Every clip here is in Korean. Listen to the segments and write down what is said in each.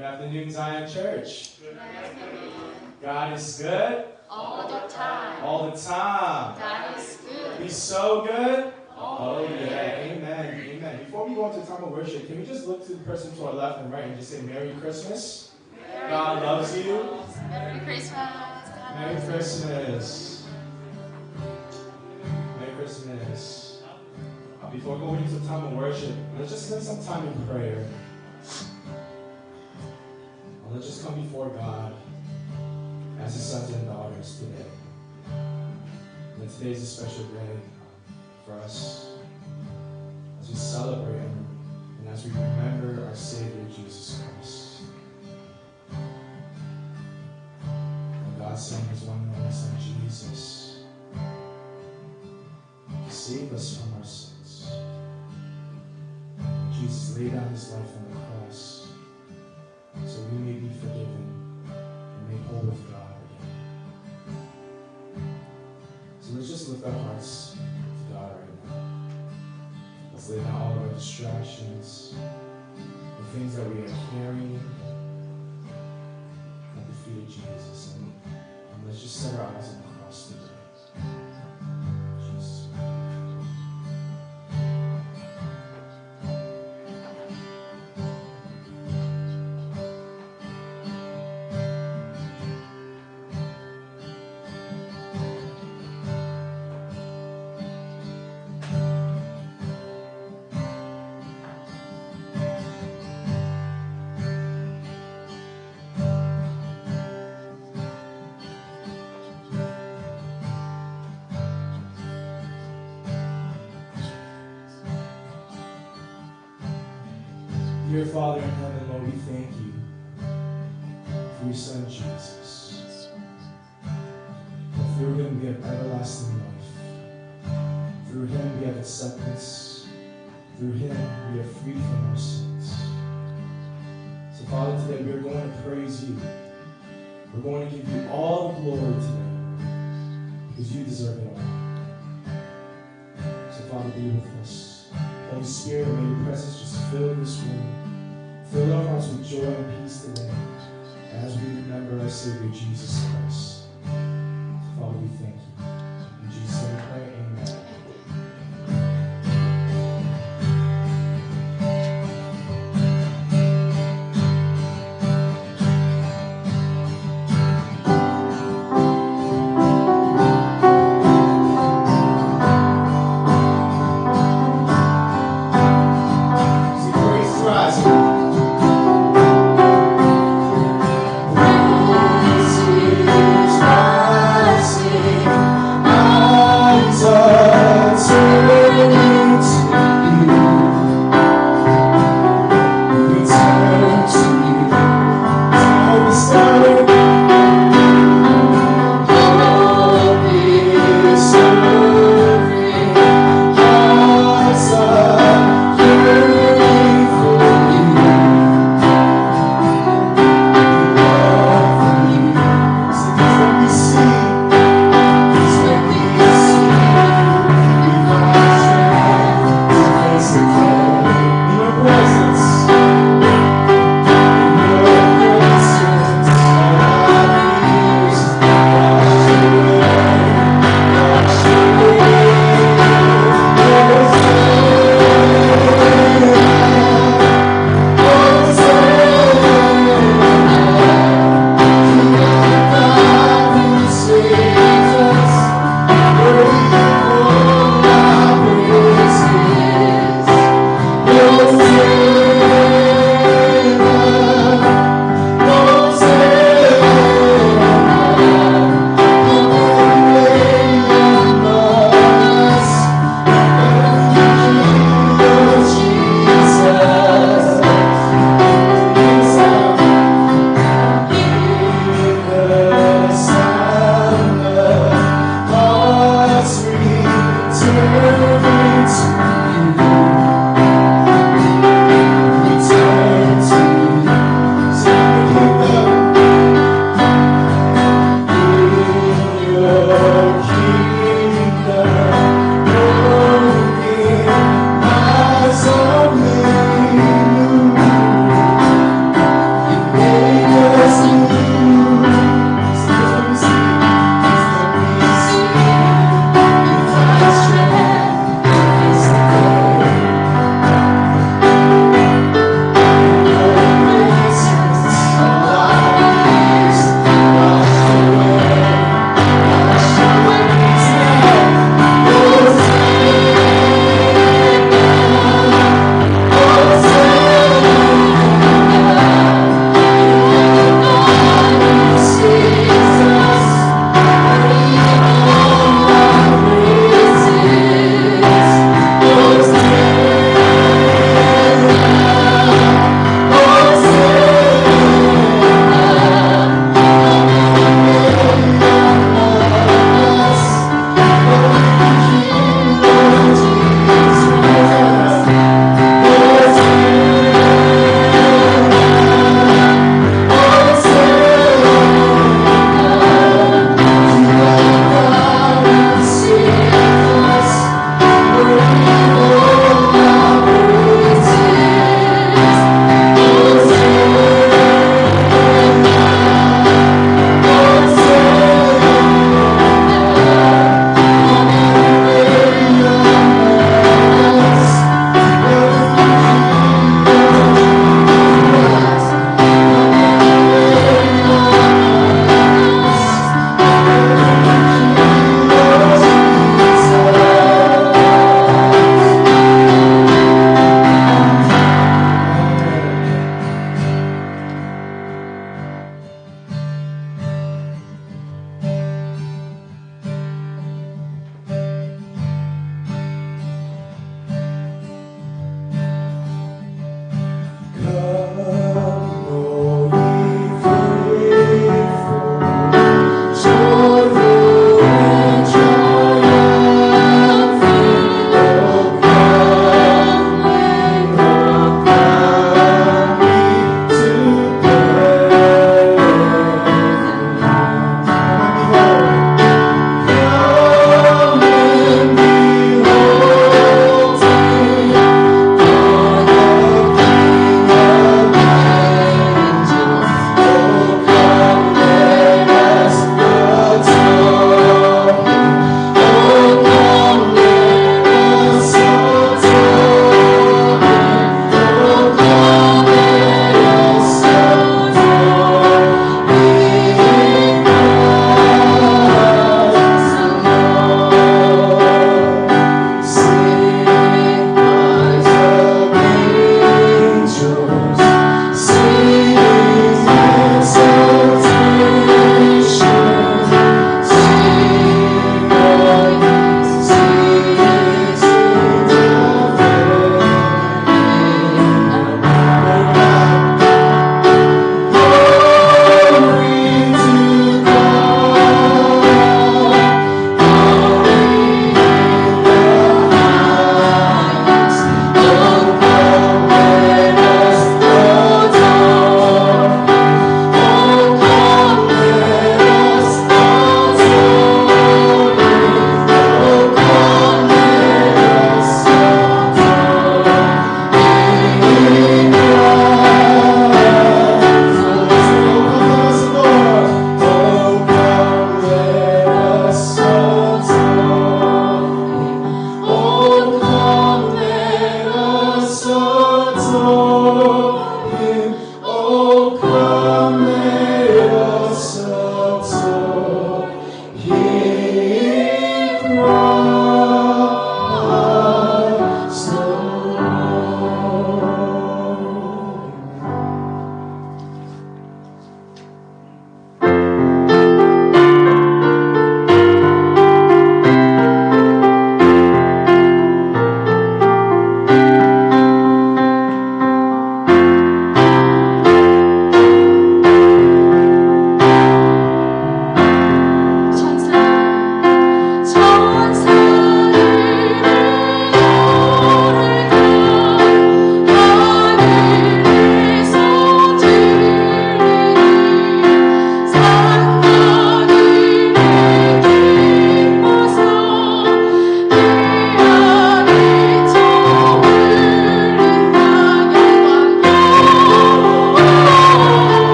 Good afternoon, Zion Church. Good afternoon. God is good All the time. all the time. God is good. He's so good. Oh, Yeah, amen, amen. Before we go into time of worship, can we just look to the person to our left and right and just say Merry Christmas? God loves you. Merry Christmas. God Merry loves you. Christmas. Merry Christmas. Before going into time of worship, let's just spend some time in prayer. Let's just come before God as His sons and daughters today. And today is a special day for us as we celebrate Him and as we remember our Savior Jesus Christ. And God sent His one and only Son Jesus to save us from our sins. Jesus laid down His life on the cross so we may be forgiven and made whole with God again. So let's just lift our hearts to God right now. Let's lay down all of our distractions, the things that we are carrying at the feet of Jesus. And let's just set our eyes on the cross today. Jesus. Dear Father in heaven, Lord, we thank you for your Son Jesus. That through Him we have everlasting life. Through Him we have acceptance. Through Him we are free from our sins. So Father, today we are going to praise you. We're going to give you all the glory today because you deserve it all. So Father, be with us. Holy Spirit, may your presence just fill this room. Fill our hearts with joy and peace today as we remember our Savior Jesus Christ. So Father, we thank you. In Jesus' name we pray, amen. See, praise is rising. Praise is rising.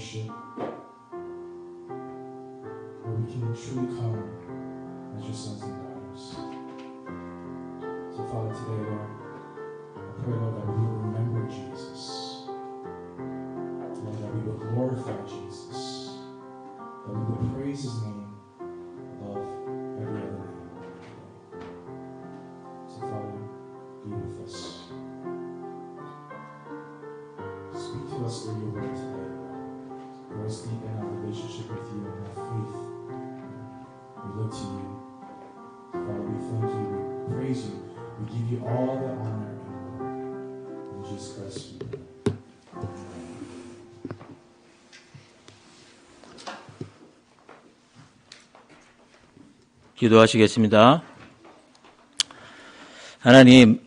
fellowship, where we can truly come as your sons and daughters. So Father, today, Lord, I pray, Lord, that we will remember Jesus. Lord, that we will glorify Jesus. That we will praise his name above every other name. So Father, be with us. Speak to us through your word today. Grow us deep in our relationship with you and have faith. We look to you. Father, we thank you. We praise you. We give you all the honor and glory. In Jesus Christ we pray. 기도하시겠습니다. 하나님,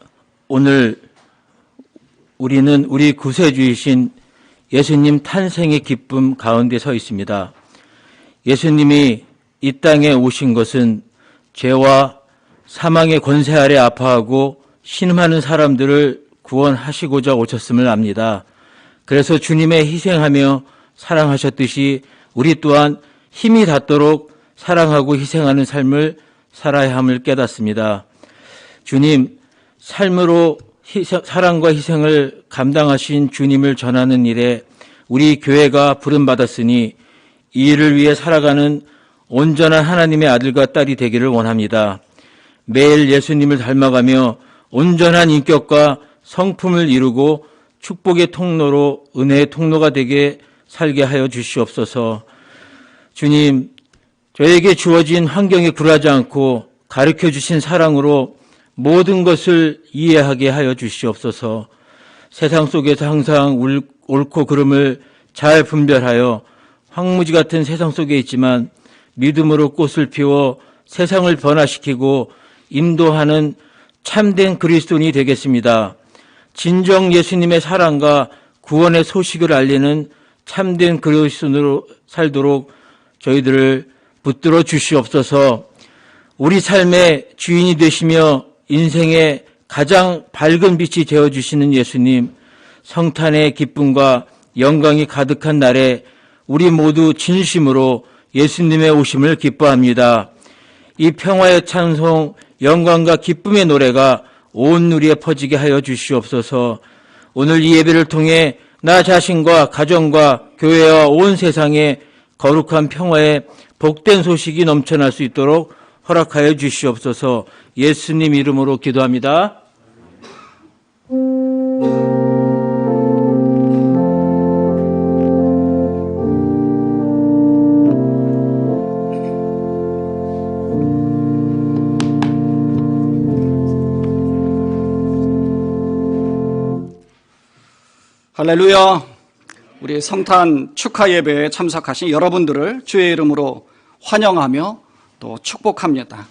오늘 우리는 우리 구세주이신 예수님 탄생의 기쁨 가운데 서 있습니다. 예수님이 이 땅에 오신 것은 죄와 사망의 권세 아래 아파하고 신음하는 사람들을 구원하시고자 오셨음을 압니다. 그래서 주님의 희생하며 사랑하셨듯이 우리 또한 힘이 닿도록 사랑하고 희생하는 삶을 살아야 함을 깨닫습니다. 주님, 삶으로 사랑과 희생을 감당하신 주님을 전하는 일에 우리 교회가 부름받았으니 이 일을 위해 살아가는 온전한 하나님의 아들과 딸이 되기를 원합니다. 매일 예수님을 닮아가며 온전한 인격과 성품을 이루고 축복의 통로로 은혜의 통로가 되게 살게 하여 주시옵소서. 주님, 저에게 주어진 환경에 굴하지 않고 가르쳐 주신 사랑으로 모든 것을 이해하게 하여 주시옵소서. 세상 속에서 항상 옳고 그름을 잘 분별하여 황무지 같은 세상 속에 있지만 믿음으로 꽃을 피워 세상을 변화시키고 인도하는 참된 그리스도인이 되겠습니다. 진정 예수님의 사랑과 구원의 소식을 알리는 참된 그리스도인으로 살도록 저희들을 붙들어 주시옵소서. 우리 삶의 주인이 되시며 인생의 가장 밝은 빛이 되어주시는 예수님, 성탄의 기쁨과 영광이 가득한 날에 우리 모두 진심으로 예수님의 오심을 기뻐합니다. 이 평화의 찬송, 영광과 기쁨의 노래가 온 누리에 퍼지게 하여 주시옵소서. 오늘 이 예배를 통해 나 자신과 가정과 교회와 온 세상에 거룩한 평화의 복된 소식이 넘쳐날 수 있도록 허락하여 주시옵소서. 예수님 이름으로 기도합니다. 할렐루야. 우리 성탄 축하 예배에 참석하신 여러분들을 주의 이름으로 환영하며 또 축복합니다.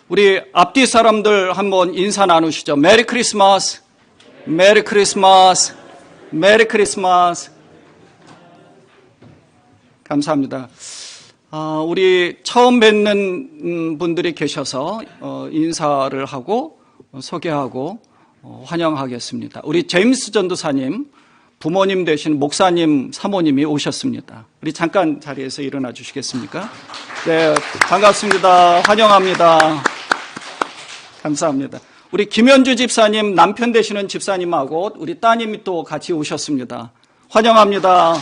우리 앞뒤 사람들 한번 인사 나누시죠. 메리 크리스마스, 메리 크리스마스, 메리 크리스마스. 감사합니다. 우리 처음 뵙는 분들이 계셔서 인사를 하고 소개하고 환영하겠습니다. 우리 제임스 전도사님, 부모님 되신 목사님, 사모님이 오셨습니다. 우리 잠깐 자리에서 일어나 주시겠습니까? 네, 반갑습니다. 환영합니다. 감사합니다. 우리 김현주 집사님, 남편 되시는 집사님하고 우리 따님이 또 같이 오셨습니다. 환영합니다.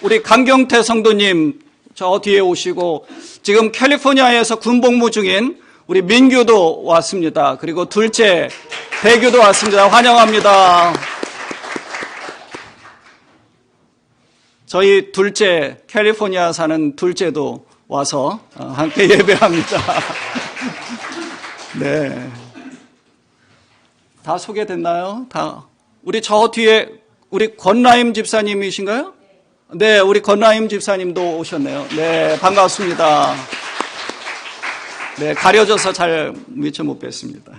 우리 강경태 성도님, 저 뒤에 오시고 지금 캘리포니아에서 군복무 중인 우리 민규도 왔습니다. 그리고 둘째 대규도 왔습니다. 환영합니다. 저희 둘째, 캘리포니아 사는 둘째도 와서 함께 예배합니다. 네. 다 소개됐나요? 다. 우리 저 뒤에 우리 권라임 집사님이신가요? 네, 우리 권라임 집사님도 오셨네요. 네, 반갑습니다. 네, 가려져서 잘 미처 못 뵀습니다.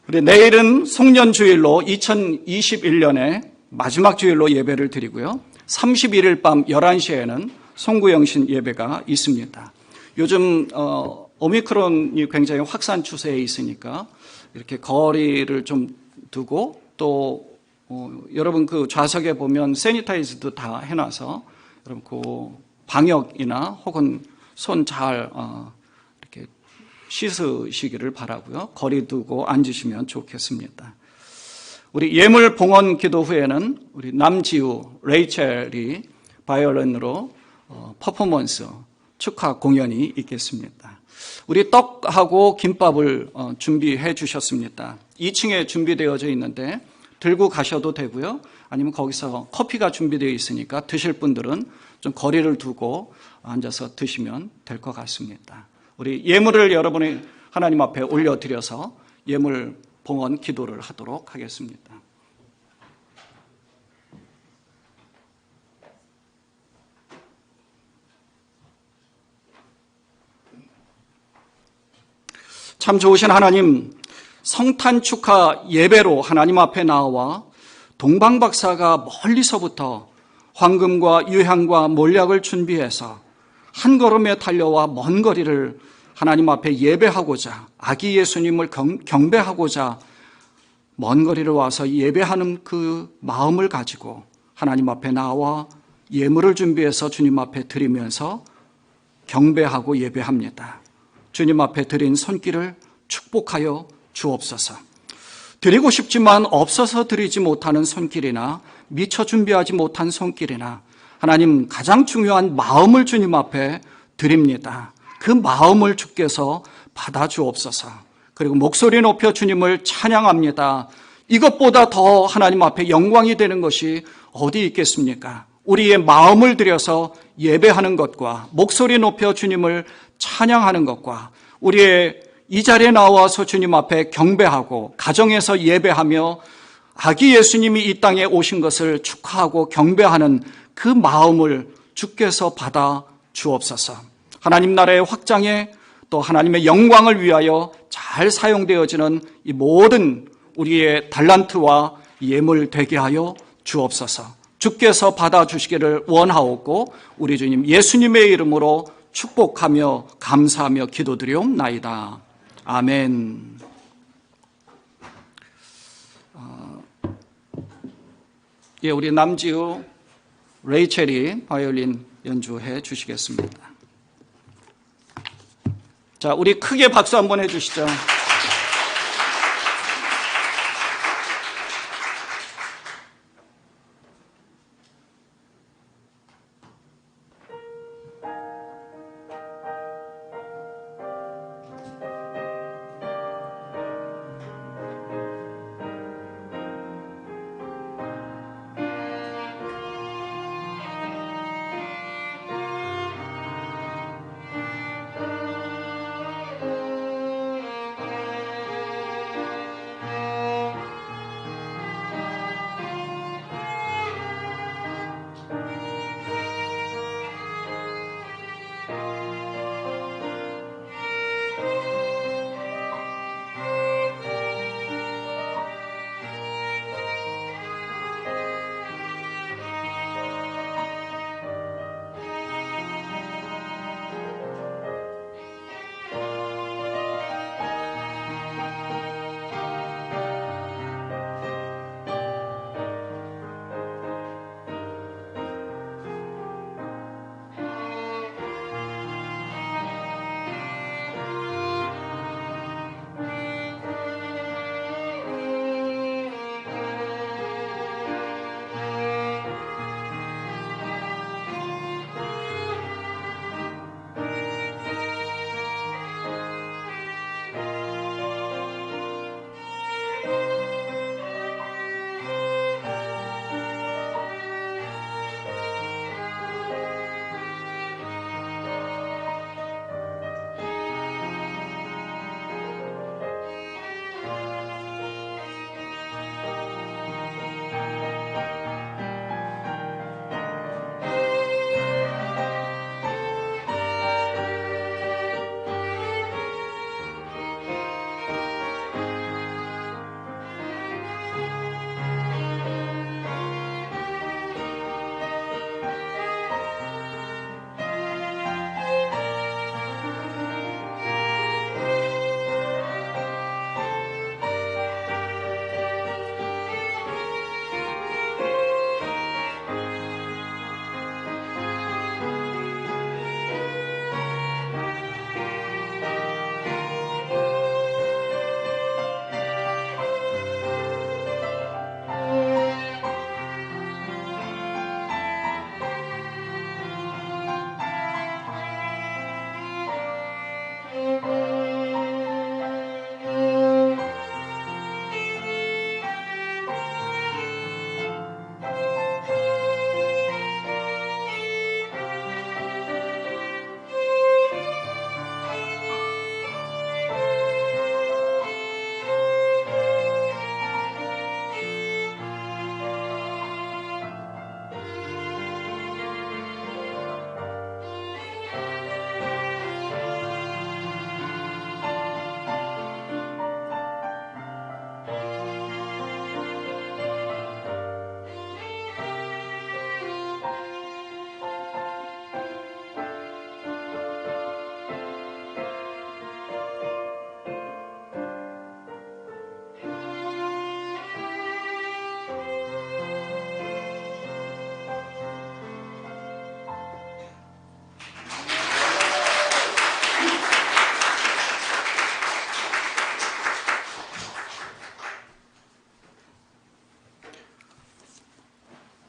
우리 내일은 송년주일로 2021년의 마지막 주일로 예배를 드리고요. 31일 밤 11시에는 송구영신 예배가 있습니다. 요즘 오미크론이 굉장히 확산 추세에 있으니까 이렇게 거리를 좀 두고 또 여러분 그 좌석에 보면 세니타이즈도 다 해놔서 여러분 그 방역이나 혹은 손 잘 이렇게 씻으시기를 바라고요. 거리 두고 앉으시면 좋겠습니다. 우리 예물 봉헌 기도 후에는 우리 남지우, 레이첼이 바이올린으로 퍼포먼스 축하 공연이 있겠습니다. 우리 떡하고 김밥을 준비해 주셨습니다. 2층에 준비되어져 있는데 들고 가셔도 되고요. 아니면 거기서 커피가 준비되어 있으니까 드실 분들은 좀 거리를 두고 앉아서 드시면 될 것 같습니다. 우리 예물을 여러분이 하나님 앞에 올려드려서 예물 봉헌 기도를 하도록 하겠습니다. 참 좋으신 하나님, 성탄 축하 예배로 하나님 앞에 나와 동방 박사가 멀리서부터 황금과 유향과 몰약을 준비해서 한 걸음에 달려와 먼 거리를 하나님 앞에 예배하고자, 아기 예수님을 경배하고자 먼 거리를 와서 예배하는 그 마음을 가지고 하나님 앞에 나와 예물을 준비해서 주님 앞에 드리면서 경배하고 예배합니다. 주님 앞에 드린 손길을 축복하여 주옵소서. 드리고 싶지만 없어서 드리지 못하는 손길이나 미처 준비하지 못한 손길이나 하나님 가장 중요한 마음을 주님 앞에 드립니다. 그 마음을 주께서 받아 주옵소서. 그리고 목소리 높여 주님을 찬양합니다. 이것보다 더 하나님 앞에 영광이 되는 것이 어디 있겠습니까? 우리의 마음을 들여서 예배하는 것과 목소리 높여 주님을 찬양하는 것과 우리의 이 자리에 나와서 주님 앞에 경배하고 가정에서 예배하며 아기 예수님이 이 땅에 오신 것을 축하하고 경배하는 그 마음을 주께서 받아 주옵소서. 하나님 나라의 확장에 또 하나님의 영광을 위하여 잘 사용되어지는 이 모든 우리의 달란트와 예물 되게 하여 주옵소서. 주께서 받아주시기를 원하옵고 우리 주님 예수님의 이름으로 축복하며 감사하며 기도드리옵나이다. 아멘. 예, 우리 남지우, 레이첼이 바이올린 연주해 주시겠습니다. 자, 우리 크게 박수 한번 해주시죠.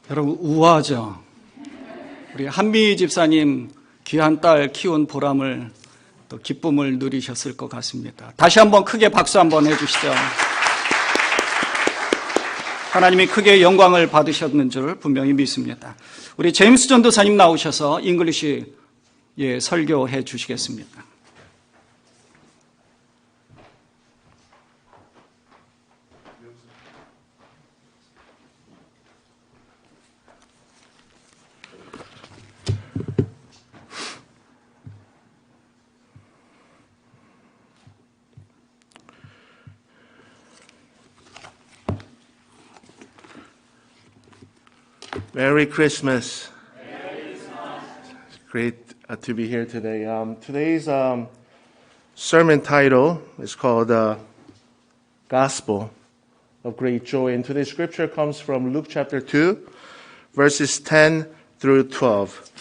여러분 우아하죠? 우리 한미 집사님 귀한 딸 키운 보람을 또 기쁨을 누리셨을 것 같습니다. 다시 한번 크게 박수 한번 해주시죠. 하나님이 크게 영광을 받으셨는 줄 분명히 믿습니다. 우리 제임스 전도사님 나오셔서 잉글리시 설교해 주시겠습니다. Merry Christmas. It's great to be here today. Today's sermon title is called Gospel of Great Joy. And today's scripture comes from Luke chapter 2, verses 10 through 12.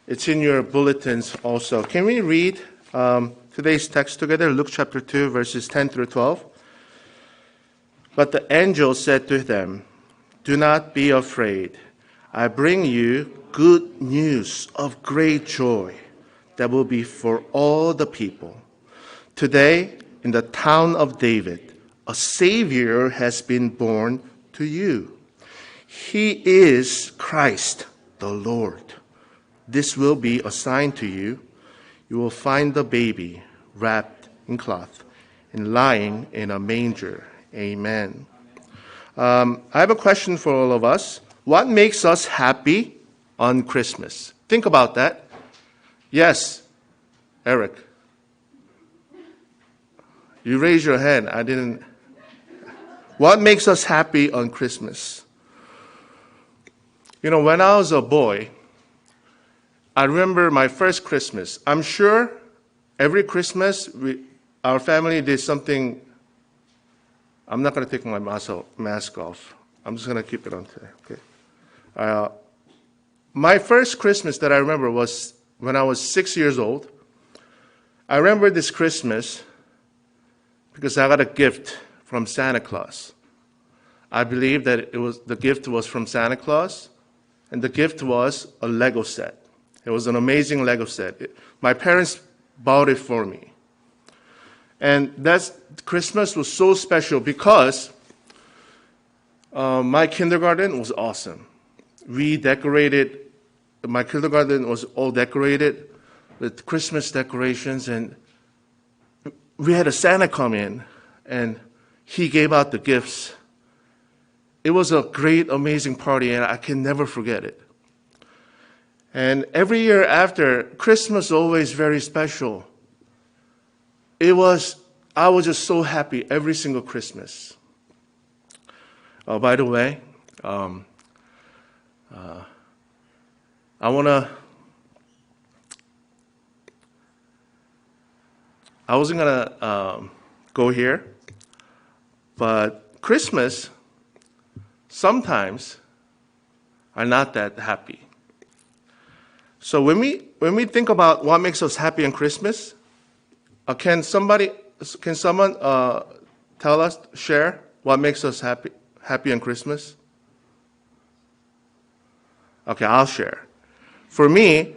It's in your bulletins also. Can we read today's text together? Luke chapter 2, verses 10 through 12. But the angel said to them, "Do not be afraid. I bring you good news of great joy that will be for all the people. Today, in the town of David, a Savior has been born to you. He is Christ the Lord. This will be a sign to you. You will find the baby wrapped in cloth and lying in a manger." Amen. I have a question for all of us. What makes us happy on Christmas? Think about that. Yes, Eric. You raise your hand. I didn't. What makes us happy on Christmas? You know, when I was a boy, I remember my first Christmas. I'm sure every Christmas our family did something. I'm not going to take my mask off. I'm just going to keep it on today. Okay. My first Christmas that I remember was when I was 6 years old. I remember this Christmas because I got a gift from Santa Claus. I believe that the gift was from Santa Claus, and the gift was a Lego set. It was an amazing Lego set. My parents bought it for me. And that Christmas was so special because my kindergarten was awesome. We decorated, my kindergarten was all decorated with Christmas decorations, and we had a Santa come in, and he gave out the gifts. It was a great, amazing party, and I can never forget it. And every year after, Christmas always very special. I was just so happy every single Christmas. By the way, I wasn't gonna go here, but Christmas sometimes are not that happy. So when we think about what makes us happy on Christmas, can someone tell us, share what makes us happy on Christmas? Okay, I'll share. For me,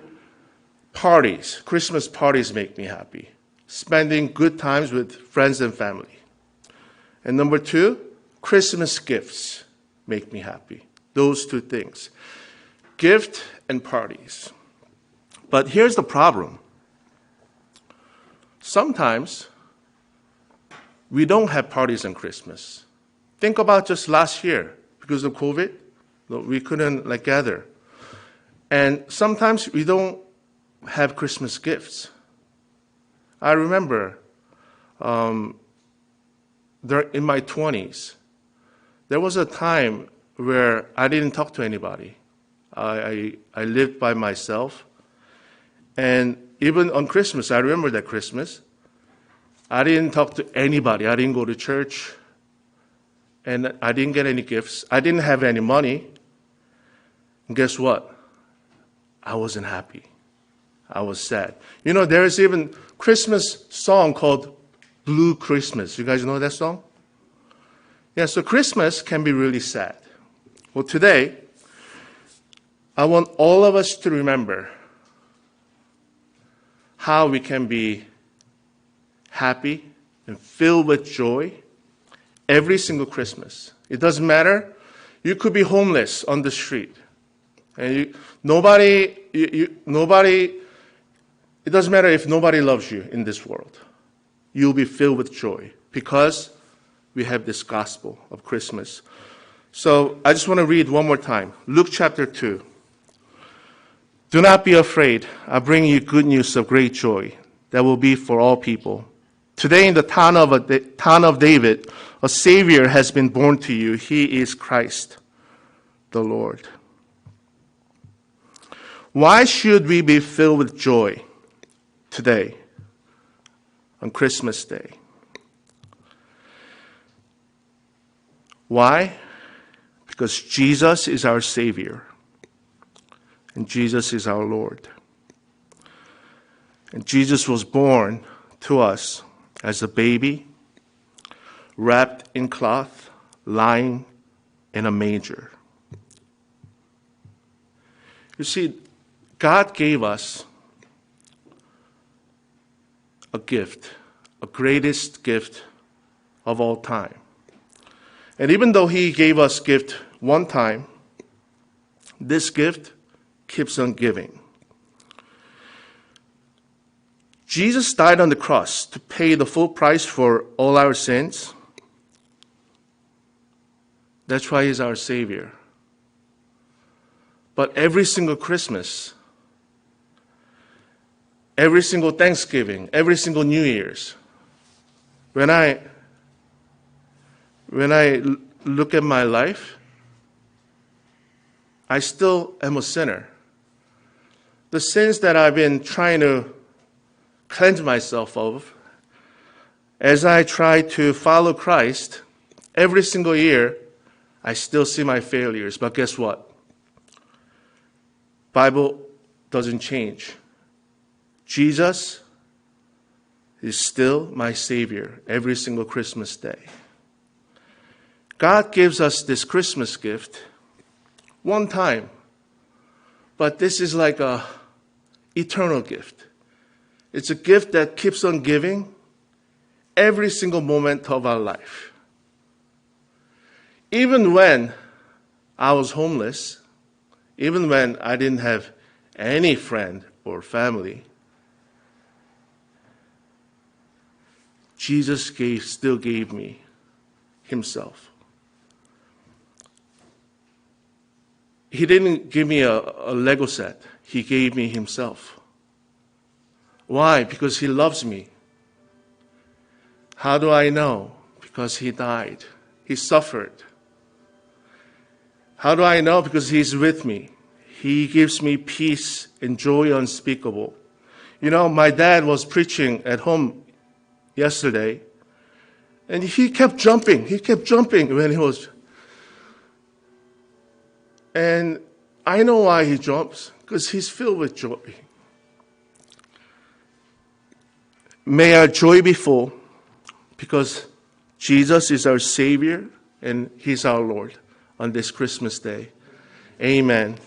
parties, Christmas parties make me happy. Spending good times with friends and family. And number two, Christmas gifts make me happy. Those two things. Gift and parties. But here's the problem. Sometimes we don't have parties on Christmas. Think about just last year. Because of COVID, we couldn't gather. And sometimes we don't have Christmas gifts. I remember in my 20s, there was a time where I didn't talk to anybody. I lived by myself. And even on Christmas, I remember that Christmas, I didn't talk to anybody. I didn't go to church. And I didn't get any gifts. I didn't have any money. And guess what? I wasn't happy. I was sad. You know, there is even Christmas song called Blue Christmas. You guys know that song? Yeah, so Christmas can be really sad. Well, today, I want all of us to remember how we can be happy and filled with joy every single Christmas. It doesn't matter. You could be homeless on the street. And nobody, it doesn't matter if nobody loves you in this world. You'll be filled with joy because we have this gospel of Christmas. So I just want to read one more time. Luke chapter 2. Do not be afraid. I bring you good news of great joy that will be for all people. Today in the town of David, a Savior has been born to you. He is Christ, the Lord. Why should we be filled with joy today on Christmas Day? Why? Because Jesus is our Savior and Jesus is our Lord. And Jesus was born to us as a baby, wrapped in cloth, lying in a manger. You see, God gave us a gift, a greatest gift of all time. And even though He gave us gift one time, this gift keeps on giving. Jesus died on the cross to pay the full price for all our sins. That's why He's our Savior. But every single Christmas, every single Thanksgiving, every single New Year's, when I look at my life, I still am a sinner. The sins that I've been trying to cleanse myself of, as I try to follow Christ, every single year, I still see my failures. But guess what? Bible doesn't change. Jesus is still my Savior every single Christmas day. God gives us this Christmas gift one time, but this is like an eternal gift. It's a gift that keeps on giving every single moment of our life. Even when I was homeless, even when I didn't have any friend or family, Jesus still gave me Himself. He didn't give me a Lego set. He gave me Himself. Why? Because He loves me. How do I know? Because He died. He suffered. How do I know? Because He's with me. He gives me peace and joy unspeakable. You know, my dad was preaching at home yesterday, and he kept jumping. He kept jumping when he was. And I know why he jumps, because he's filled with joy. May our joy be full, because Jesus is our Savior and He's our Lord on this Christmas day. Amen.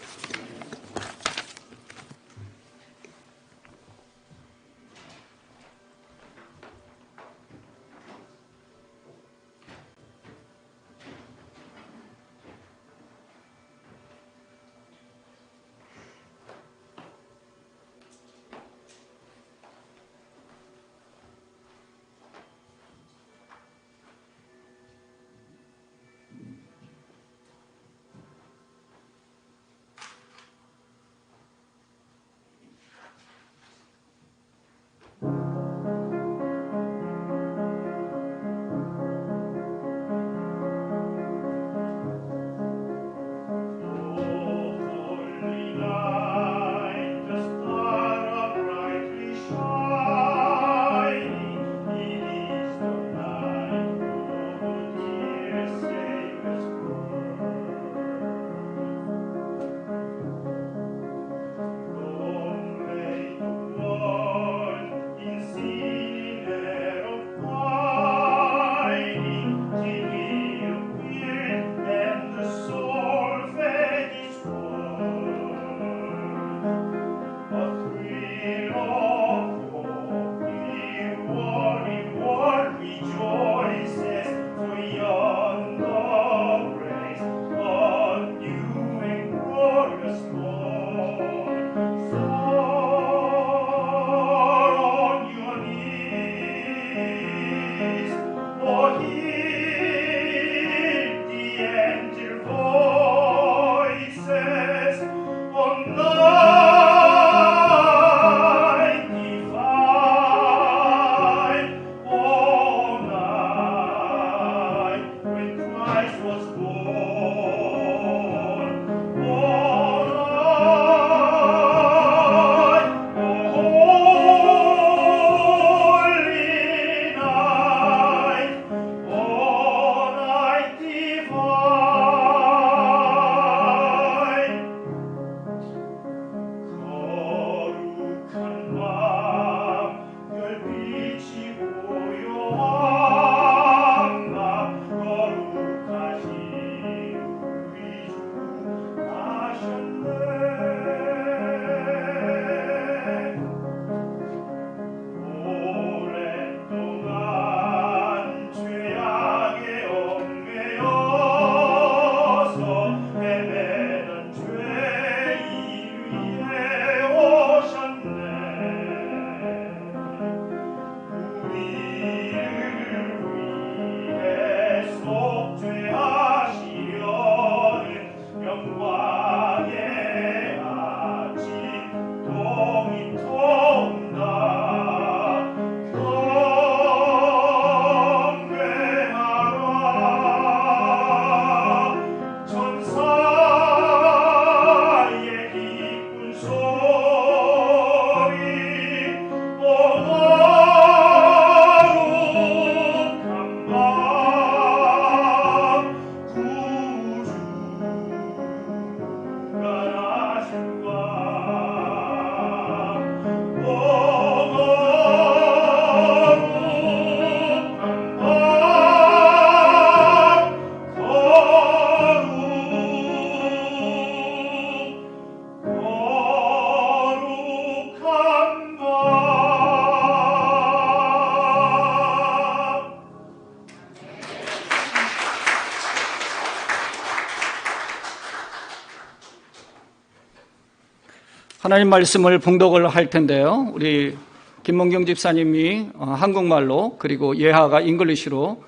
하나님 말씀을 봉독을 할 텐데요. 우리 김mon경 집사님이 한국말로 그리고 예하가 잉글리시로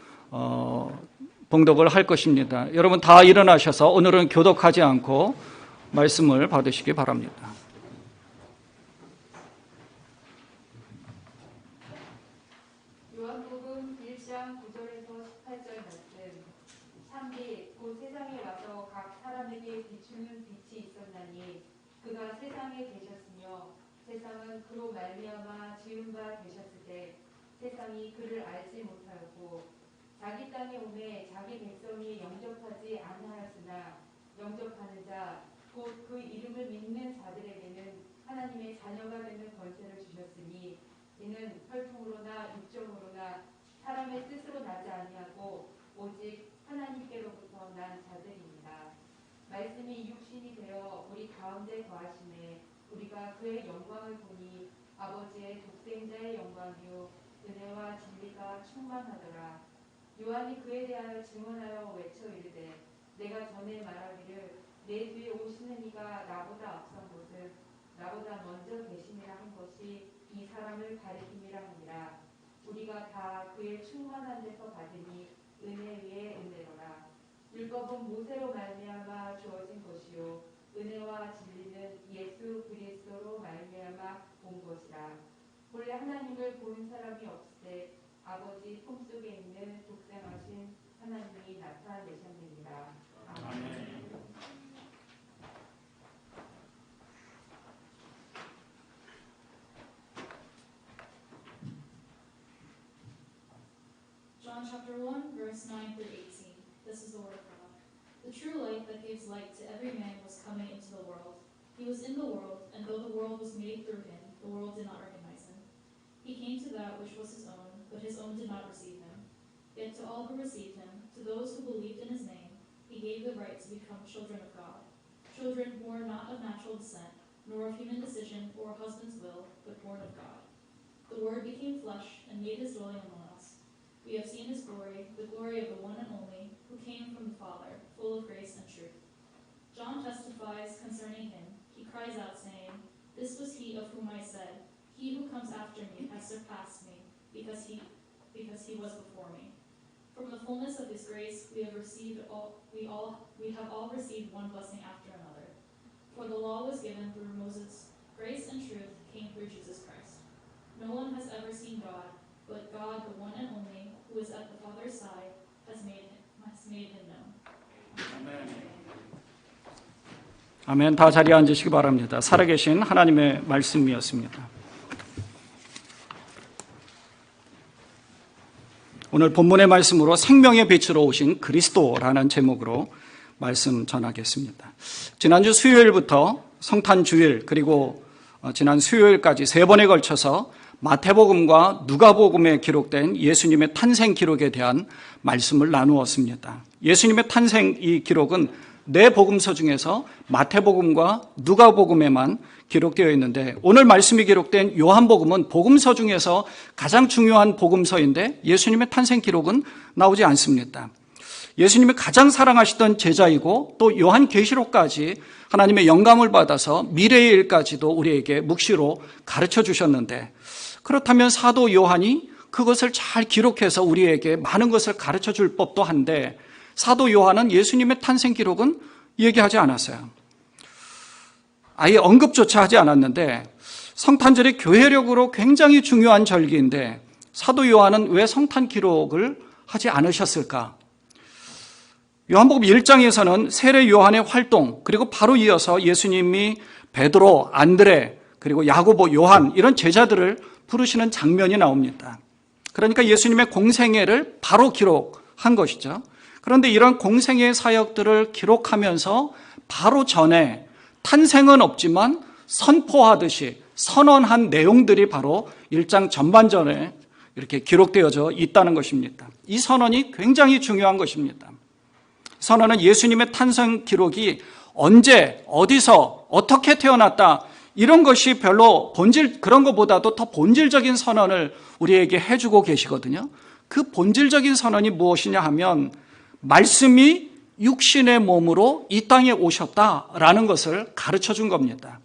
봉독을 할 것입니다. 여러분 다 일어나셔서 오늘은 교독하지 않고 말씀을 받으시기 바랍니다. 요한복음 1장 9절에서 18절 말씀. 참비 곧 세상에 와서 각 사람에게 비추는 빛이 있었나니 그가 세상에 계셨으며 세상은 그로 말미암아 지은 바 되셨으되 세상이 그를 알지 못하였고 자기 땅에 오매 자기 백성이 영접하지 아니하였으나 영접하는 자 곧 그 이름을 믿는 자들에게는 하나님의 자녀가 되는 권세를 주셨으니 이는 혈통으로나 육정으로나 사람의 뜻으로 나지 아니하고 오직 하나님께로부터 난 자들입니다. 말씀이 육신이 되어 우리 가운데 거하심에 우리가 그의 영광을 보니 아버지의 독생자의 영광이요 은혜와 진리가 충만하더라. 요한이 그에 대하여 증언하여 외쳐 이르되 내가 전에 말하기를 내 뒤에 오시는 이가 나보다 앞선 것은 나보다 먼저 계심이라 한 것이 이 사람을 가리킴이라 하니라. 우리가 다 그의 충만한 데서 받으니 은혜 위에 은혜로라. 율법은 모세로 말미암아 주어진 것이요 은혜와 진리는 예수 그리스도로 말미암아 온 것이라. 본래 하나님을 본 사람이 없으되 아버지 품속에 있는 독생하신 하나님이 나타내셨느니라. 아멘. John chapter 1, verse 9 through 18. This is the word of God. The true light that gives light to every man was coming into the world. He was in the world, and though the world was made through him, the world did not recognize him. He came to that which was his own, but his own did not receive him. Yet to all who received him, to those who believed in his name, he gave the right to become children of God. Children born not of natural descent, nor of human decision or husband's will, but born of God. The Word became flesh and made his dwelling among us. We have seen his glory, the glory of the one and only, who came from the Father, full of grace and truth. John testifies concerning him. He cries out, saying, "This was he of whom I said, he who comes after me has surpassed me, because he was before me." From the fullness of his grace we have all received one blessing after another. For the law was given through Moses, grace and truth came through Jesus Christ. No one has ever seen God, but God, the one and only, who is at the Father's side, has made him known. 아멘. 다 자리에 앉으시기 바랍니다. 살아계신 하나님의 말씀이었습니다. 오늘 본문의 말씀으로 생명의 빛으로 오신 그리스도라는 제목으로 말씀 전하겠습니다. 지난주 수요일부터 성탄주일 그리고 지난 수요일까지 세 번에 걸쳐서 마태복음과 누가복음에 기록된 예수님의 탄생 기록에 대한 말씀을 나누었습니다. 예수님의 탄생 이 기록은 네 복음서 중에서 마태복음과 누가복음에만 기록되어 있는데 오늘 말씀이 기록된 요한복음은 복음서 중에서 가장 중요한 복음서인데 예수님의 탄생 기록은 나오지 않습니다. 예수님이 가장 사랑하시던 제자이고 또 요한계시록까지 하나님의 영감을 받아서 미래의 일까지도 우리에게 묵시로 가르쳐 주셨는데 그렇다면 사도 요한이 그것을 잘 기록해서 우리에게 많은 것을 가르쳐 줄 법도 한데 사도 요한은 예수님의 탄생 기록은 얘기하지 않았어요. 아예 언급조차 하지 않았는데 성탄절이 교회력으로 굉장히 중요한 절기인데 사도 요한은 왜 성탄 기록을 하지 않으셨을까? 요한복음 1장에서는 세례 요한의 활동 그리고 바로 이어서 예수님이 베드로, 안드레 그리고 야고보, 요한 이런 제자들을 부르시는 장면이 나옵니다. 그러니까 예수님의 공생애를 바로 기록한 것이죠. 그런데 이런 공생애 사역들을 기록하면서 바로 전에 탄생은 없지만 선포하듯이 선언한 내용들이 바로 1장 전반전에 이렇게 기록되어져 있다는 것입니다. 이 선언이 굉장히 중요한 것입니다. 선언은 예수님의 탄생 기록이 언제, 어디서, 어떻게 태어났다 이런 것이 별로 그런 것보다도 더 본질적인 선언을 우리에게 해주고 계시거든요. 그 본질적인 선언이 무엇이냐 하면 말씀이 육신의 몸으로 이 땅에 오셨다라는 것을 가르쳐 준 겁니다.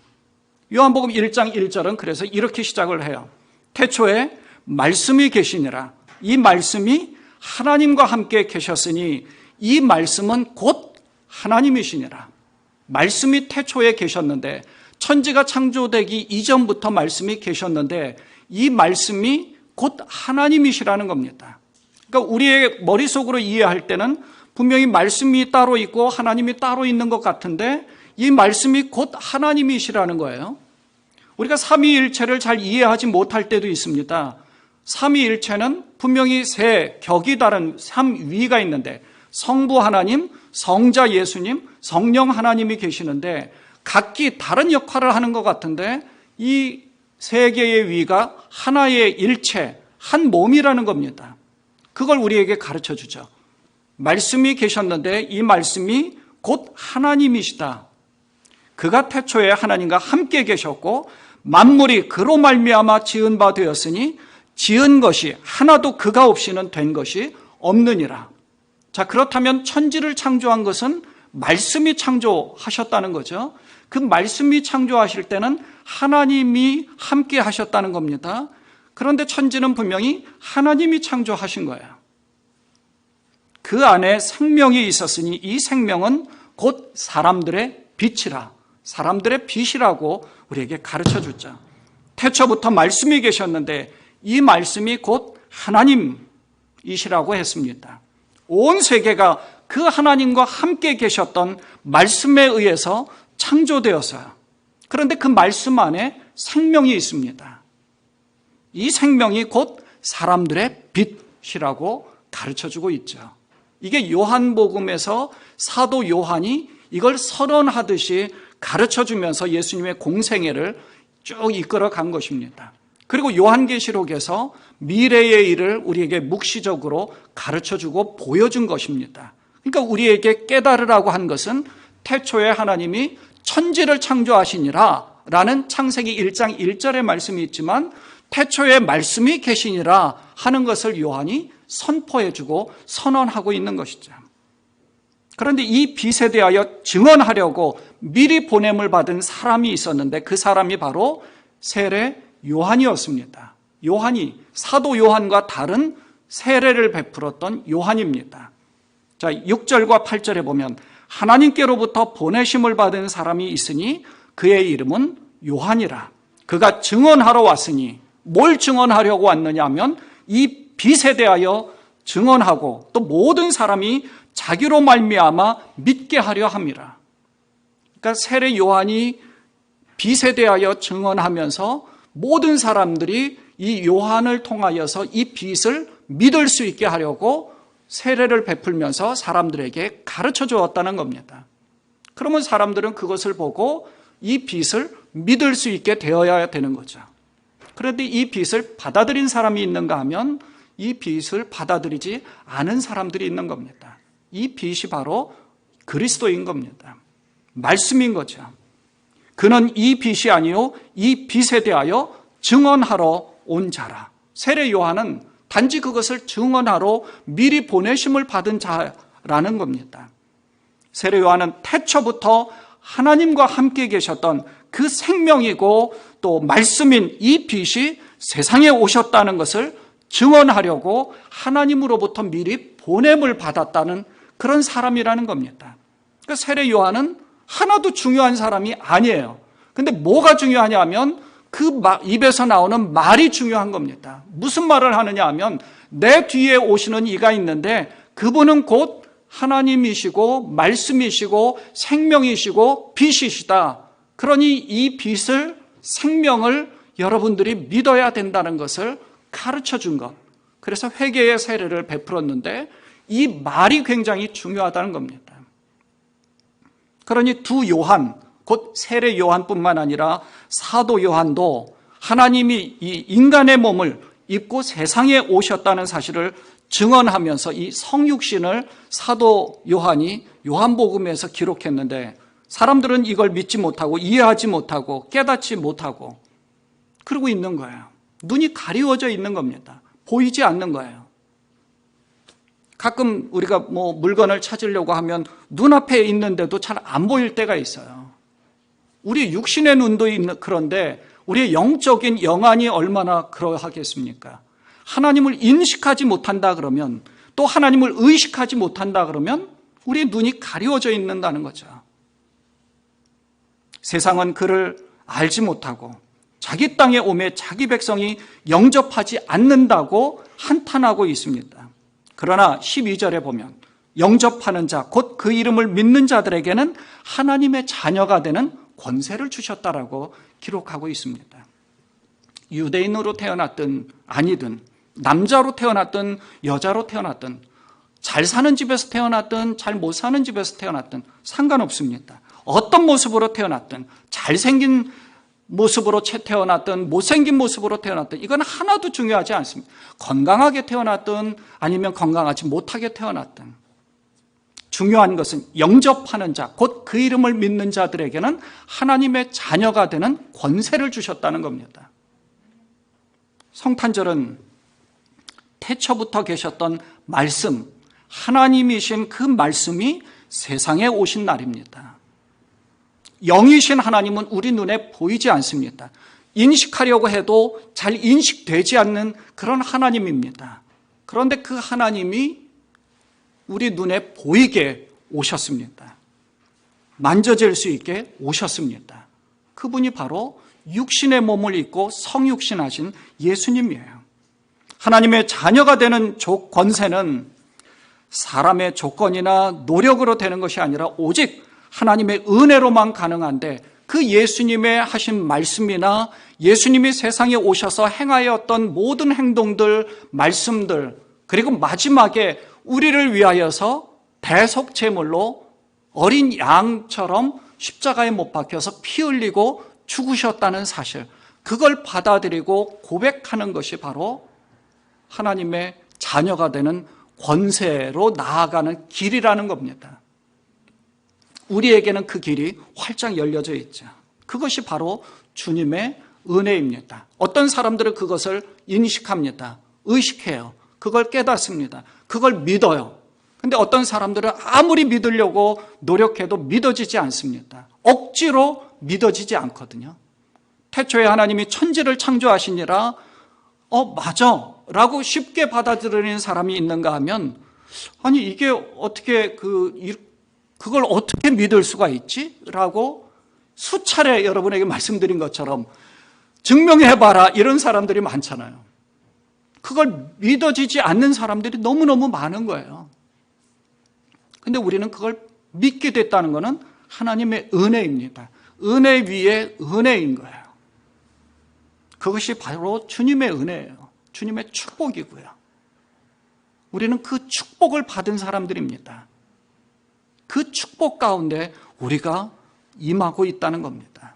요한복음 1장 1절은 그래서 이렇게 시작을 해요. 태초에 말씀이 계시니라. 이 말씀이 하나님과 함께 계셨으니 이 말씀은 곧 하나님이시니라. 말씀이 태초에 계셨는데, 천지가 창조되기 이전부터 말씀이 계셨는데 이 말씀이 곧 하나님이시라는 겁니다. 그러니까 우리의 머릿속으로 이해할 때는 분명히 말씀이 따로 있고 하나님이 따로 있는 것 같은데 이 말씀이 곧 하나님이시라는 거예요. 우리가 삼위일체를 잘 이해하지 못할 때도 있습니다. 삼위일체는 분명히 세 격이 다른 삼위가 있는데 성부 하나님, 성자 예수님, 성령 하나님이 계시는데 각기 다른 역할을 하는 것 같은데 이 세 개의 위가 하나의 일체, 한 몸이라는 겁니다. 그걸 우리에게 가르쳐 주죠. 말씀이 계셨는데 이 말씀이 곧 하나님이시다. 그가 태초에 하나님과 함께 계셨고 만물이 그로 말미암아 지은 바 되었으니 지은 것이 하나도 그가 없이는 된 것이 없느니라. 자, 그렇다면 천지를 창조한 것은 말씀이 창조하셨다는 거죠. 그 말씀이 창조하실 때는 하나님이 함께 하셨다는 겁니다. 그런데 천지는 분명히 하나님이 창조하신 거예요. 그 안에 생명이 있었으니 이 생명은 곧 사람들의 빛이라, 사람들의 빛이라고 우리에게 가르쳐 줬죠. 태초부터 말씀이 계셨는데 이 말씀이 곧 하나님이시라고 했습니다. 온 세계가 그 하나님과 함께 계셨던 말씀에 의해서 창조되었어요. 그런데 그 말씀 안에 생명이 있습니다. 이 생명이 곧 사람들의 빛이라고 가르쳐주고 있죠. 이게 요한복음에서 사도 요한이 이걸 선언하듯이 가르쳐주면서 예수님의 공생애를 쭉 이끌어 간 것입니다. 그리고 요한계시록에서 미래의 일을 우리에게 묵시적으로 가르쳐주고 보여준 것입니다. 그러니까 우리에게 깨달으라고 한 것은 태초에 하나님이 천지를 창조하시니라 라는 창세기 1장 1절의 말씀이 있지만 태초에 말씀이 계시니라 하는 것을 요한이 선포해주고 선언하고 있는 것이죠. 그런데 이 빛에 대하여 증언하려고 미리 보냄을 받은 사람이 있었는데 그 사람이 바로 세례 요한이었습니다. 요한이 사도 요한과 다른 세례를 베풀었던 요한입니다. 자, 6절과 8절에 보면 하나님께로부터 보내심을 받은 사람이 있으니 그의 이름은 요한이라. 그가 증언하러 왔으니 뭘 증언하려고 왔느냐 하면 이 빛에 대하여 증언하고 또 모든 사람이 자기로 말미암아 믿게 하려 함이라. 그러니까 세례 요한이 빛에 대하여 증언하면서 모든 사람들이 이 요한을 통하여서 이 빛을 믿을 수 있게 하려고 세례를 베풀면서 사람들에게 가르쳐 주었다는 겁니다. 그러면 사람들은 그것을 보고 이 빛을 믿을 수 있게 되어야 되는 거죠. 그런데 이 빛을 받아들인 사람이 있는가 하면 이 빛을 받아들이지 않은 사람들이 있는 겁니다. 이 빛이 바로 그리스도인 겁니다. 말씀인 거죠. 그는 이 빛이 아니요 이 빛에 대하여 증언하러 온 자라. 세례 요한은 단지 그것을 증언하러 미리 보내심을 받은 자라는 겁니다. 세례 요한은 태초부터 하나님과 함께 계셨던 그 생명이고 또 말씀인 이 빛이 세상에 오셨다는 것을 증언하려고 하나님으로부터 미리 보냄을 받았다는 그런 사람이라는 겁니다. 그러니까 세례 요한은 하나도 중요한 사람이 아니에요. 근데 뭐가 중요하냐 하면 그 입에서 나오는 말이 중요한 겁니다. 무슨 말을 하느냐 하면 내 뒤에 오시는 이가 있는데 그분은 곧 하나님이시고 말씀이시고 생명이시고 빛이시다. 그러니 이 빛을 생명을 여러분들이 믿어야 된다는 것을 가르쳐 준 것. 그래서 회개의 세례를 베풀었는데 이 말이 굉장히 중요하다는 겁니다. 그러니 두 요한, 곧 세례 요한뿐만 아니라 사도 요한도 하나님이 이 인간의 몸을 입고 세상에 오셨다는 사실을 증언하면서 이 성육신을 사도 요한이 요한복음에서 기록했는데 사람들은 이걸 믿지 못하고 이해하지 못하고 깨닫지 못하고 그러고 있는 거예요. 눈이 가리워져 있는 겁니다. 보이지 않는 거예요. 가끔 우리가 물건을 찾으려고 하면 눈앞에 있는데도 잘 안 보일 때가 있어요. 우리 육신의 눈도 있는, 그런데 우리의 영적인 영안이 얼마나 그러하겠습니까? 하나님을 인식하지 못한다 그러면, 또 하나님을 의식하지 못한다 그러면 우리 눈이 가리워져 있는다는 거죠. 세상은 그를 알지 못하고 자기 땅에 오매 자기 백성이 영접하지 않는다고 한탄하고 있습니다. 그러나 12절에 보면 영접하는 자, 곧 그 이름을 믿는 자들에게는 하나님의 자녀가 되는 권세를 주셨다라고 기록하고 있습니다. 유대인으로 태어났든 아니든, 남자로 태어났든 여자로 태어났든, 잘 사는 집에서 태어났든 잘 못 사는 집에서 태어났든 상관없습니다. 어떤 모습으로 태어났든, 잘생긴 모습으로 태어났든 못생긴 모습으로 태어났든 이건 하나도 중요하지 않습니다. 건강하게 태어났든 아니면 건강하지 못하게 태어났든, 중요한 것은 영접하는 자, 곧 그 이름을 믿는 자들에게는 하나님의 자녀가 되는 권세를 주셨다는 겁니다. 성탄절은 태초부터 계셨던 말씀, 하나님이신 그 말씀이 세상에 오신 날입니다. 영이신 하나님은 우리 눈에 보이지 않습니다. 인식하려고 해도 잘 인식되지 않는 그런 하나님입니다. 그런데 그 하나님이 우리 눈에 보이게 오셨습니다. 만져질 수 있게 오셨습니다. 그분이 바로 육신의 몸을 입고 성육신하신 예수님이에요. 하나님의 자녀가 되는 권세는 사람의 조건이나 노력으로 되는 것이 아니라 오직 하나님의 은혜로만 가능한데, 그 예수님의 하신 말씀이나 예수님이 세상에 오셔서 행하였던 모든 행동들, 말씀들, 그리고 마지막에 우리를 위하여서 대속제물로 어린 양처럼 십자가에 못 박혀서 피 흘리고 죽으셨다는 사실, 그걸 받아들이고 고백하는 것이 바로 하나님의 자녀가 되는 권세로 나아가는 길이라는 겁니다. 우리에게는 그 길이 활짝 열려져 있죠. 그것이 바로 주님의 은혜입니다. 어떤 사람들은 그것을 인식합니다. 의식해요. 그걸 깨닫습니다. 그걸 믿어요. 근데 어떤 사람들은 아무리 믿으려고 노력해도 믿어지지 않습니다. 억지로 믿어지지 않거든요. 태초에 하나님이 천지를 창조하시니라 맞아 라고 쉽게 받아들이는 사람이 있는가 하면, 아니 이게 어떻게 그걸 어떻게 믿을 수가 있지? 라고 수차례 여러분에게 말씀드린 것처럼 증명해봐라 이런 사람들이 많잖아요. 그걸 믿어지지 않는 사람들이 너무너무 많은 거예요. 근데 우리는 그걸 믿게 됐다는 것은 하나님의 은혜입니다. 은혜 위에 은혜인 거예요. 그것이 바로 주님의 은혜예요. 주님의 축복이고요. 우리는 그 축복을 받은 사람들입니다. 그 축복 가운데 우리가 임하고 있다는 겁니다.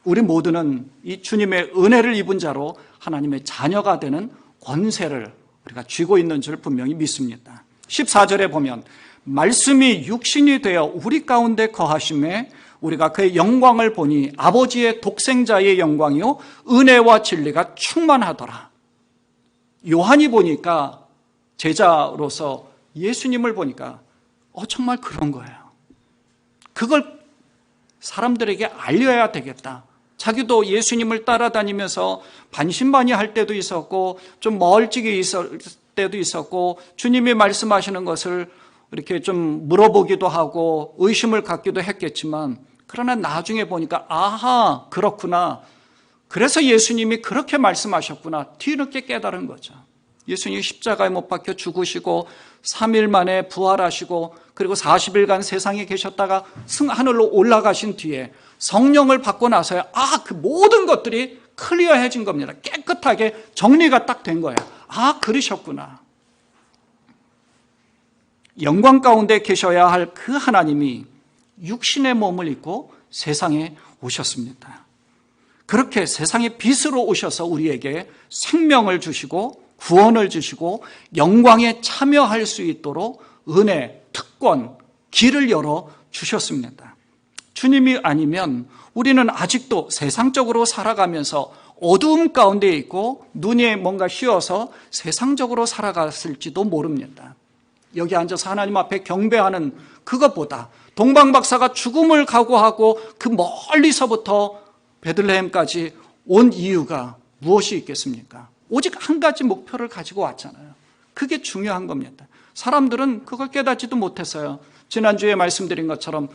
우리 모두는 이 주님의 은혜를 입은 자로 하나님의 자녀가 되는 권세를 우리가 쥐고 있는 줄 분명히 믿습니다. 14절에 보면 말씀이 육신이 되어 우리 가운데 거하심에 우리가 그의 영광을 보니 아버지의 독생자의 영광이요 은혜와 진리가 충만하더라. 요한이 보니까, 제자로서 예수님을 보니까 정말 그런 거예요. 그걸 사람들에게 알려야 되겠다. 자기도 예수님을 따라다니면서 반신반의할 때도 있었고 좀 멀찍이 있을 때도 있었고 주님이 말씀하시는 것을 이렇게 좀 물어보기도 하고 의심을 갖기도 했겠지만, 그러나 나중에 보니까 아하 그렇구나, 그래서 예수님이 그렇게 말씀하셨구나 뒤늦게 깨달은 거죠. 예수님이 십자가에 못 박혀 죽으시고 3일 만에 부활하시고 그리고 40일간 세상에 계셨다가 하늘로 올라가신 뒤에 성령을 받고 나서야 그 모든 것들이 클리어해진 겁니다. 깨끗하게 정리가 딱 된 거예요. 그러셨구나. 영광 가운데 계셔야 할 그 하나님이 육신의 몸을 입고 세상에 오셨습니다. 그렇게 세상의 빛으로 오셔서 우리에게 생명을 주시고 구원을 주시고 영광에 참여할 수 있도록 은혜, 특권, 길을 열어 주셨습니다. 주님이 아니면 우리는 아직도 세상적으로 살아가면서 어두움 가운데 있고 눈에 뭔가 휘어서 세상적으로 살아갔을지도 모릅니다. 여기 앉아서 하나님 앞에 경배하는 그것보다 동방박사가 죽음을 각오하고 그 멀리서부터 베들레헴까지 온 이유가 무엇이 있겠습니까? 오직 한 가지 목표를 가지고 왔잖아요. 그게 중요한 겁니다. 사람들은 그걸 깨닫지도 못했어요. 지난주에 말씀드린 것처럼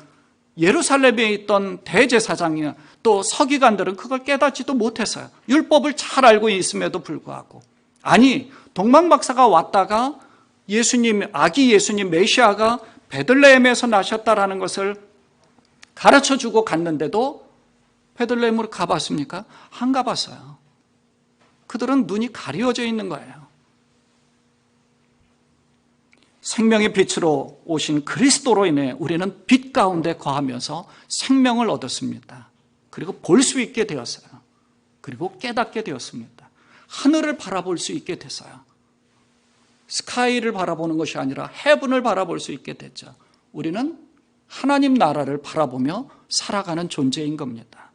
예루살렘에 있던 대제사장이나 또 서기관들은 그걸 깨닫지도 못했어요. 율법을 잘 알고 있음에도 불구하고. 아니, 동방박사가 왔다가 예수님, 아기 예수님 메시아가 베들레헴에서 나셨다라는 것을 가르쳐주고 갔는데도 베들레헴으로 가봤습니까? 안 가봤어요. 그들은 눈이 가려져 있는 거예요. 생명의 빛으로 오신 그리스도로 인해 우리는 빛 가운데 거하면서 생명을 얻었습니다. 그리고 볼 수 있게 되었어요. 그리고 깨닫게 되었습니다. 하늘을 바라볼 수 있게 됐어요. 스카이를 바라보는 것이 아니라 헤븐을 바라볼 수 있게 됐죠. 우리는 하나님 나라를 바라보며 살아가는 존재인 겁니다.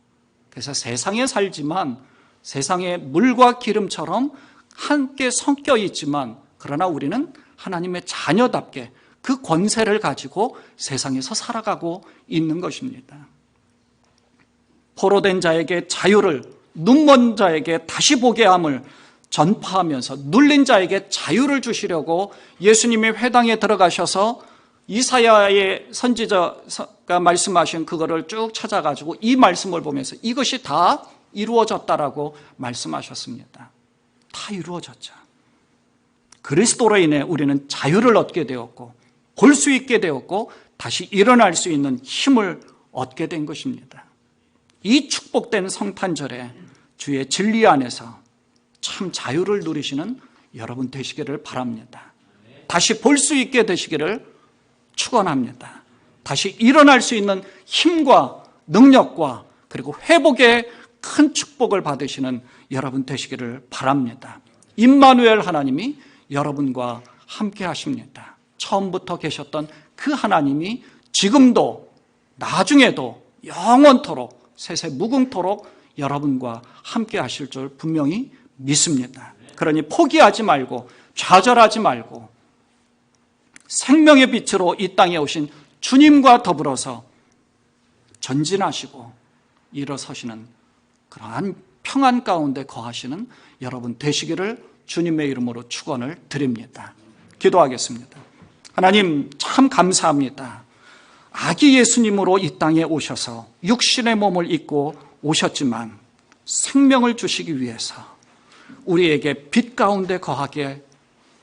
그래서 세상에 살지만 세상의 물과 기름처럼 함께 섞여 있지만 그러나 우리는 하나님의 자녀답게 그 권세를 가지고 세상에서 살아가고 있는 것입니다. 포로된 자에게 자유를, 눈먼 자에게 다시 보게 함을 전파하면서 눌린 자에게 자유를 주시려고 예수님이 회당에 들어가셔서 이사야의 선지자가 말씀하신 그거를 쭉 찾아가지고 이 말씀을 보면서 이것이 다 이루어졌다라고 말씀하셨습니다. 다 이루어졌죠. 그리스도로 인해 우리는 자유를 얻게 되었고 볼 수 있게 되었고 다시 일어날 수 있는 힘을 얻게 된 것입니다. 이 축복된 성탄절에 주의 진리 안에서 참 자유를 누리시는 여러분 되시기를 바랍니다. 다시 볼 수 있게 되시기를 축원합니다. 다시 일어날 수 있는 힘과 능력과 그리고 회복의 큰 축복을 받으시는 여러분 되시기를 바랍니다. 임마누엘 하나님이 여러분과 함께 하십니다. 처음부터 계셨던 그 하나님이 지금도 나중에도 영원토록 세세 무궁토록 여러분과 함께 하실 줄 분명히 믿습니다. 그러니 포기하지 말고 좌절하지 말고 생명의 빛으로 이 땅에 오신 주님과 더불어서 전진하시고 일어서시는 그러한 평안 가운데 거하시는 여러분 되시기를 주님의 이름으로 축원을 드립니다. 기도하겠습니다. 하나님 참 감사합니다. 아기 예수님으로 이 땅에 오셔서 육신의 몸을 입고 오셨지만 생명을 주시기 위해서 우리에게 빛 가운데 거하게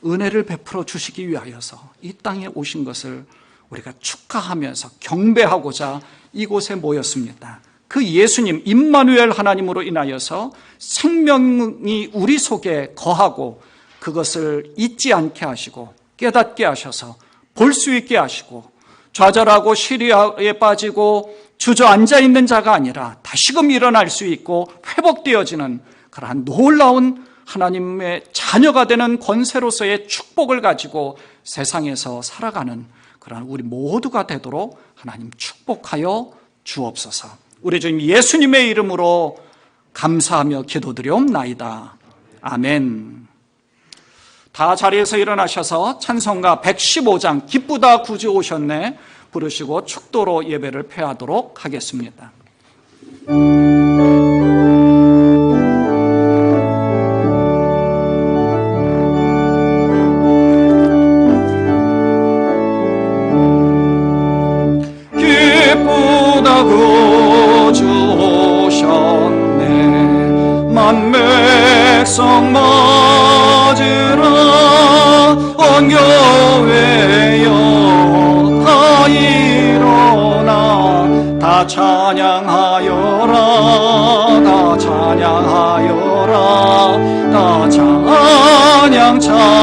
은혜를 베풀어 주시기 위하여서 이 땅에 오신 것을 우리가 축하하면서 경배하고자 이곳에 모였습니다. 그 예수님 임마누엘 하나님으로 인하여서 생명이 우리 속에 거하고 그것을 잊지 않게 하시고 깨닫게 하셔서 볼 수 있게 하시고 좌절하고 시리아에 빠지고 주저앉아 있는 자가 아니라 다시금 일어날 수 있고 회복되어지는 그러한 놀라운 하나님의 자녀가 되는 권세로서의 축복을 가지고 세상에서 살아가는 그러한 우리 모두가 되도록 하나님 축복하여 주옵소서. 우리 주님 예수님의 이름으로 감사하며 기도드리옵나이다. 아멘. 다 자리에서 일어나셔서 찬송가 115장 기쁘다 구주 오셨네 부르시고 축도로 예배를 폐하도록 하겠습니다. 기쁘다 구주 오셨네 만 백성 맞으라 온 교회여 다 일어나 다 찬양하여라 다 찬양하여라 다 찬양하여라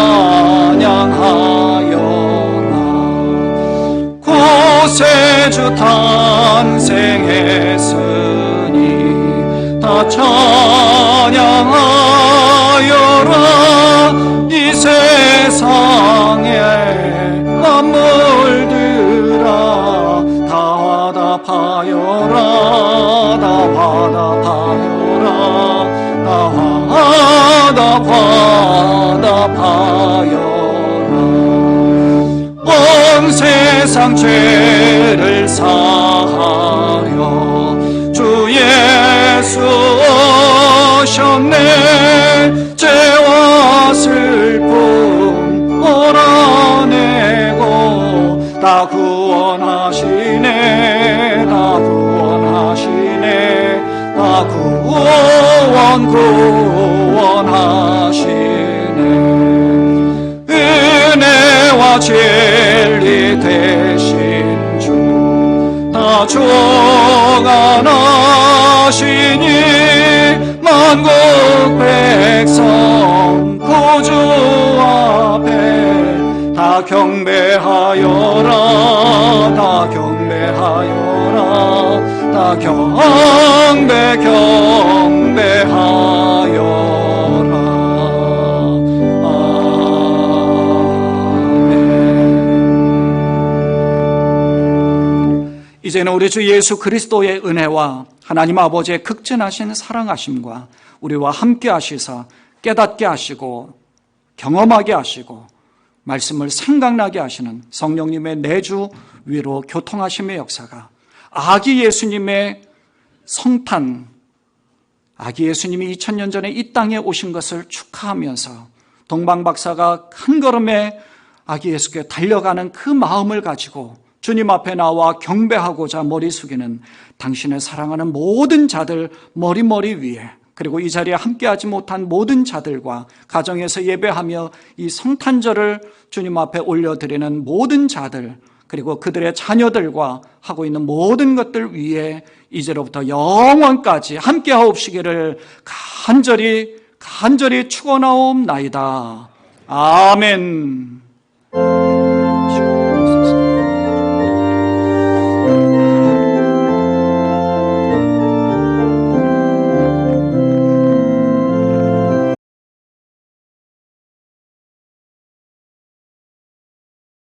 구세주 탄생했으니 다 찬양하여라 이 세상에 만물들아 다 화답하여라 다 화답하여라 다 화답하여라 세상 죄를 사하려 주 예수 오셨네. 죄와 슬픔 몰아내고 다 구원하시네. 다 구원하시네. 다 구원하시네. 은혜와 진리 되신 주 다 주관하시니 만국 백성 구주 앞에 다 경배하여라. 다 경배하여라. 다 경배하여라. 이제는 우리 주 예수 그리스도의 은혜와 하나님 아버지의 극진하신 사랑하심과 우리와 함께 하시사 깨닫게 하시고 경험하게 하시고 말씀을 생각나게 하시는 성령님의 내주 위로 교통하심의 역사가 아기 예수님의 성탄, 아기 예수님이 2000년 전에 이 땅에 오신 것을 축하하면서 동방박사가 한 걸음에 아기 예수께 달려가는 그 마음을 가지고 주님 앞에 나와 경배하고자 머리 숙이는 당신의 사랑하는 모든 자들 머리 위에, 그리고 이 자리에 함께하지 못한 모든 자들과 가정에서 예배하며 이 성탄절을 주님 앞에 올려드리는 모든 자들, 그리고 그들의 자녀들과 하고 있는 모든 것들 위에 이제로부터 영원까지 함께하옵시기를 간절히 축원하옵나이다. 아멘.